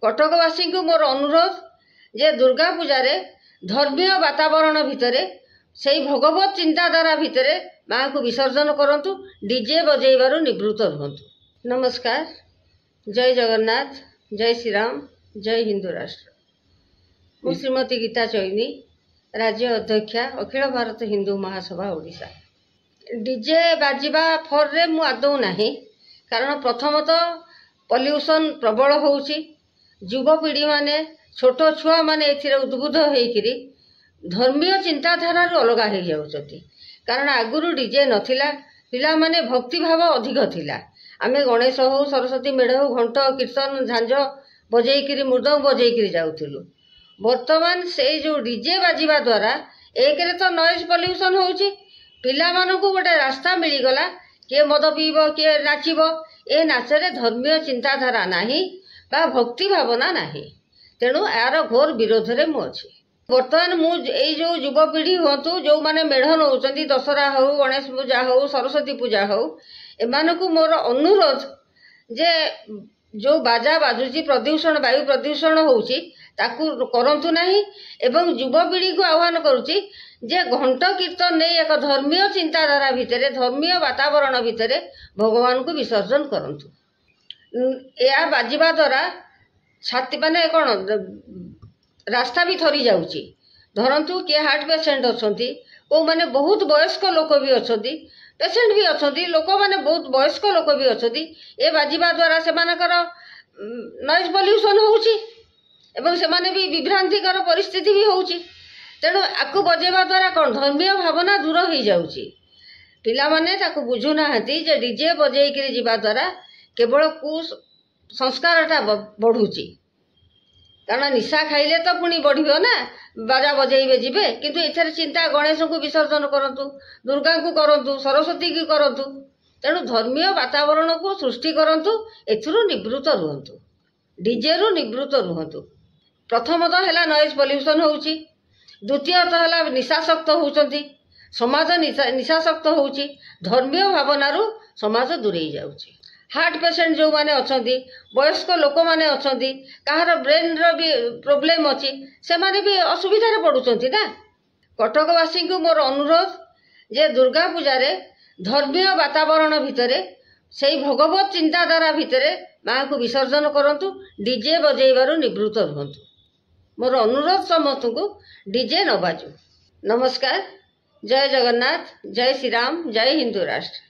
कटकवासी को मोर अनुरोध जे दुर्गा पूजा रे धर्मीय वातावरण भितर से भगवत चिंताधारा भितर माँ को विसर्जन करंतु, डीजे बजेबारु निवृत्त रुहंतु। नमस्कार। जय जगन्नाथ, जय श्री राम, जय हिंदू राष्ट्र। मु श्रीमती गीता चैनी, राज्य अध्यक्षा, अखिल भारत हिंदू महासभा ओडिशा। डीजे बाजिबा फर रे मु आदौ नाही, कारण प्रथमतः पॉल्यूशन प्रबल होउची। युवपीढ़ी माने छोट छुआ माने एथिरे उद्बुद्ध होइकिरी धर्मीय चिंताधारा अलग हो जाउछथि। कारण आगुरु डीजे नथिला, पिला माने भक्ति भाव अधिक थिला। आमे गणेश हो, सरस्वती मेढ़ हो, घंट कीर्तन झांझ बजेइकिरी मृदंग बजेइकिरी जाउथिलु। वर्तमान से जो डीजे बाजिबा द्वारा एक रे तो नॉइज पॉल्यूशन होउची, पिला मानकु गोटे रास्ता मिली गला, किए मद पीब, किए नाचिब। ए नाचरे धर्मीय चिंताधारा नाही बा भक्ति भावना नाही। तेणु यार घोर विरोध रे मु अछि। वर्तमान मु एई जो युवपीढ़ी होतु, जो माने मेढ़ नौचंदी, दशहरा हो, गणेश पूजा हो, सरस्वती पूजा हो, एमानकु मोर अनुरोध जे जो बाजा बाजुची प्रदूषण, वायु प्रदूषण होउची ताकू करंतु नाही। एवं युवपीढ़ी को आह्वान करुची जे घंट कीर्तन नहीं एक धर्मीय चिंताधारा भितर, धर्मीय वातावरण भितर भगवान को विसर्जन करंतु। या बाजिबा द्वारा छाती माने कौन रास्ता भी थरी जाउची। धरंतु किए हार्ट पेसेंट अछंती, को माने बहुत वयस्क लोक भी अछंती, पेसेंट भी अछंती, लोक माने बहुत वयस्क लोक भी अछंती। ए बाजिबा द्वारा से मानकर नॉइज पॉल्यूशन होउची एवं से माने भी विभ्रांतिकर परिस्थिति भी होउची। तेणु आकु बजेबा द्वारा कौन धर्मीय भावना दूर हो जाउची। पिला माने ताकु बुझु नाहंती जे डीजे बजेइकिरी जिबा द्वारा केवल कु संस्कारटा बढ़ुची। कारण निशा खाइले तो पुणी बढ़ियो ना, बाजा बजेइबे जिबे, किंतु एथरे चिंता गणेश को विसर्जन करंतु, दुर्गा को करंतु, सरस्वती की करंतु। तेणु धर्मीय वातावरण को सृष्टि करंतु, एथुरु निवृत्त रुहंतु, डीजे रु निवृत्त रुहंतु। प्रथमतः हैला नॉइज पॉल्यूशन होउची, द्वितीयतः हैला निशासक्त होउचंती, समाज निशासक्त होउची, धर्मीय भावनारू समाज दूरेई जाउची। हार्ट पेसेंट जो माने अछंती, वयस्क लोक माने अछंती, कहार ब्रेन रो भी प्रॉब्लम अछि, से माने भी असुविधा रे पडुचंती ना। कटकवासी को मोर अनुरोध जे दुर्गा पूजा रे धर्मीय वातावरण भितर से भगवत चिंताधारा भितर माँ को विसर्जन करंतु, डीजे बजेबारु निवृत्त रुहंतु। मोर अनुरोध समस्त को डीजे न बाजू। नमस्कार। जय जगन्नाथ, जय श्री राम, जय हिंदू राष्ट्र।